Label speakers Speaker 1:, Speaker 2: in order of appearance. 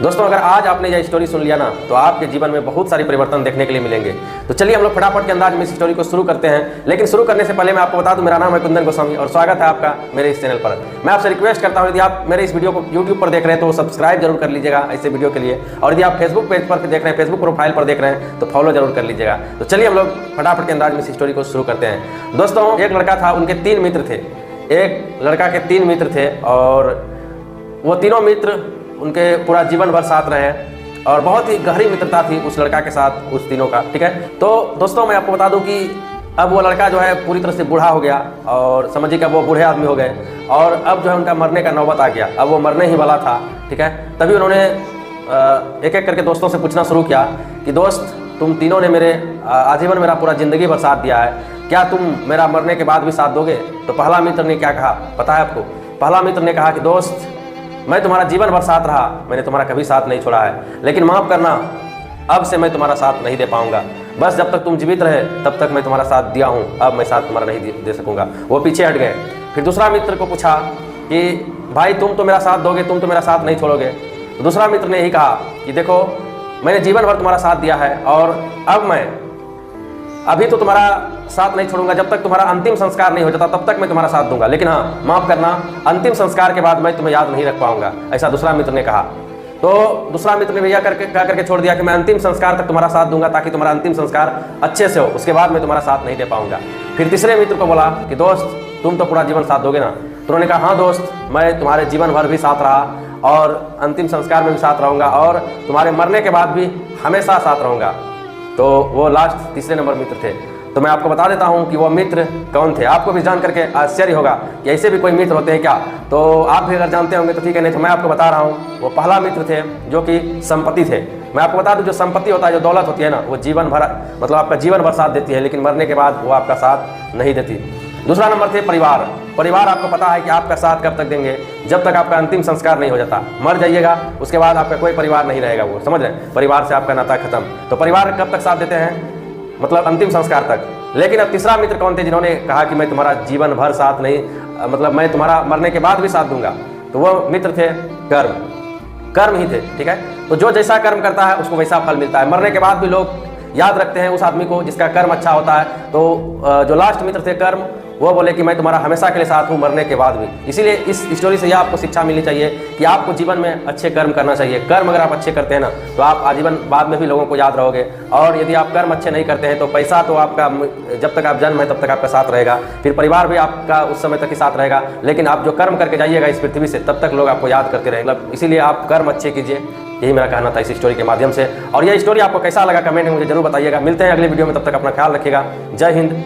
Speaker 1: दोस्तों अगर आज आपने यह स्टोरी सुन लिया ना तो आपके जीवन में बहुत सारी परिवर्तन देखने के लिए मिलेंगे। तो चलिए हम लोग फटाफट के अंदाज में इस स्टोरी को शुरू करते हैं। लेकिन शुरू करने से पहले मैं आपको बता दूं, मेरा नाम है कुंदन गोस्वामी और स्वागत है आपका मेरे इस चैनल पर। मैं आपसे रिक्वेस्ट करता हूं, यदि आप मेरे इस वीडियो को यूट्यूब पर देख रहे हैं तो सब्सक्राइब जरूर कर लीजिएगा ऐसे वीडियो के लिए, और यदि आप फेसबुक पेज पर देख रहे हैं, फेसबुक प्रोफाइल पर देख रहे हैं तो फॉलो जरूर कर लीजिएगा। तो चलिए हम लोग फटाफट के अंदाज में इस स्टोरी को शुरू करते हैं। दोस्तों एक लड़का था, उनके 3 मित्र थे। एक लड़का के 3 मित्र थे और वो तीनों मित्र उनके पूरा जीवन भर साथ रहे और बहुत ही गहरी मित्रता थी उस लड़का के साथ, उस तीनों का। ठीक है, तो दोस्तों मैं आपको बता दूं कि अब वो लड़का जो है पूरी तरह से बूढ़ा हो गया और समझिए कि वो बूढ़े आदमी हो गए और अब जो है उनका मरने का नौबत आ गया। अब वो मरने ही वाला था। ठीक है, तभी उन्होंने एक एक करके दोस्तों से पूछना शुरू किया कि दोस्त तुम तीनों ने मेरे आजीवन मेरा पूरा ज़िंदगी भर साथ दिया है, क्या तुम मेरा मरने के बाद भी साथ दोगे? तो पहला मित्र ने क्या कहा पता है आपको? पहला मित्र ने कहा कि दोस्त मैं तुम्हारा जीवन भर साथ रहा, मैंने तुम्हारा कभी साथ नहीं छोड़ा है, लेकिन माफ़ करना अब से मैं तुम्हारा साथ नहीं दे पाऊंगा। बस जब तक तुम जीवित रहे तब तक मैं तुम्हारा साथ दिया हूँ, अब मैं साथ तुम्हारा नहीं दे सकूँगा। वो पीछे हट गए। फिर दूसरा मित्र को पूछा कि भाई तुम तो मेरा साथ दोगे, तुम तो मेरा साथ नहीं छोड़ोगे? तो दूसरा मित्र ने यही कहा कि देखो मैंने जीवन भर तुम्हारा साथ दिया है और अब मैं अभी तो तुम्हारा साथ नहीं छोड़ूंगा, जब तक तुम्हारा अंतिम संस्कार नहीं हो जाता तब तक मैं तुम्हारा साथ दूंगा, लेकिन हाँ माफ़ करना अंतिम संस्कार के बाद मैं तुम्हें याद नहीं रख पाऊंगा, ऐसा दूसरा मित्र ने कहा। तो दूसरा मित्र ने भैया करके छोड़ दिया कि मैं अंतिम संस्कार तक तुम्हारा साथ दूंगा ताकि तुम्हारा अंतिम संस्कार अच्छे से हो, उसके बाद मैं तुम्हारा साथ नहीं दे पाऊंगा। फिर तीसरे मित्र को बोला कि दोस्त तुम तो पूरा जीवन साथ दोगे ना? तो उन्होंने कहा हाँ दोस्त मैं तुम्हारे जीवन भर भी साथ रहा और अंतिम संस्कार में भी साथ रहूँगा और तुम्हारे मरने के बाद भी हमेशा साथ रहूँगा। तो वो लास्ट तीसरे नंबर मित्र थे। तो मैं आपको बता देता हूं कि वो मित्र कौन थे। आपको भी जान करके आश्चर्य होगा कि ऐसे भी कोई मित्र होते हैं क्या? तो आप भी अगर जानते होंगे तो ठीक है, नहीं तो मैं आपको बता रहा हूं। वो पहला मित्र थे जो कि संपत्ति थे। मैं आपको बता दूं जो संपत्ति होता है, जो दौलत होती है ना, वो जीवन भर मतलब आपका जीवन भर साथ देती है, लेकिन मरने के बाद वो आपका साथ नहीं देती। दूसरा नंबर थे परिवार। परिवार आपको पता है कि आपका साथ कब तक देंगे? जब तक आपका अंतिम संस्कार नहीं हो जाता। मर जाइएगा उसके बाद आपका कोई परिवार नहीं रहेगा, वो समझ रहे हैं? परिवार से आपका नाता खत्म। तो परिवार कब तक साथ देते हैं? मतलब अंतिम संस्कार तक। लेकिन अब तीसरा मित्र कौन थे जिन्होंने कहा कि मैं तुम्हारा जीवन भर साथ नहीं, मतलब मैं तुम्हारा मरने के बाद भी साथ दूंगा? तो वो मित्र थे कर्म ही थे। ठीक है, तो जो जैसा कर्म करता है उसको वैसा फल मिलता है। मरने के बाद भी लोग याद रखते हैं उस आदमी को जिसका कर्म अच्छा होता है। तो जो लास्ट मित्र थे कर्म, वो बोले कि मैं तुम्हारा हमेशा के लिए साथ हूँ मरने के बाद भी। इसीलिए इस स्टोरी से यह आपको शिक्षा मिलनी चाहिए कि आपको जीवन में अच्छे कर्म करना चाहिए। कर्म अगर आप अच्छे करते हैं ना तो आप आजीवन बाद में भी लोगों को याद रहोगे, और यदि आप कर्म अच्छे नहीं करते हैं तो पैसा तो आपका जब तक आप जन्म है तब तक आपका साथ रहेगा, फिर परिवार भी आपका उस समय तक ही साथ रहेगा, लेकिन आप जो कर्म करके जाइएगा इस पृथ्वी से तब तक लोग आपको याद करते रहेंगे। मतलब इसीलिए आप कर्म अच्छे कीजिए, यही मेरा कहना था इस स्टोरी के माध्यम से। और यह स्टोरी आपको कैसा लगा कमेंट में मुझे जरूर बताइएगा। मिलते हैं अगले वीडियो में, तब तक अपना ख्याल रखिएगा। जय हिंद।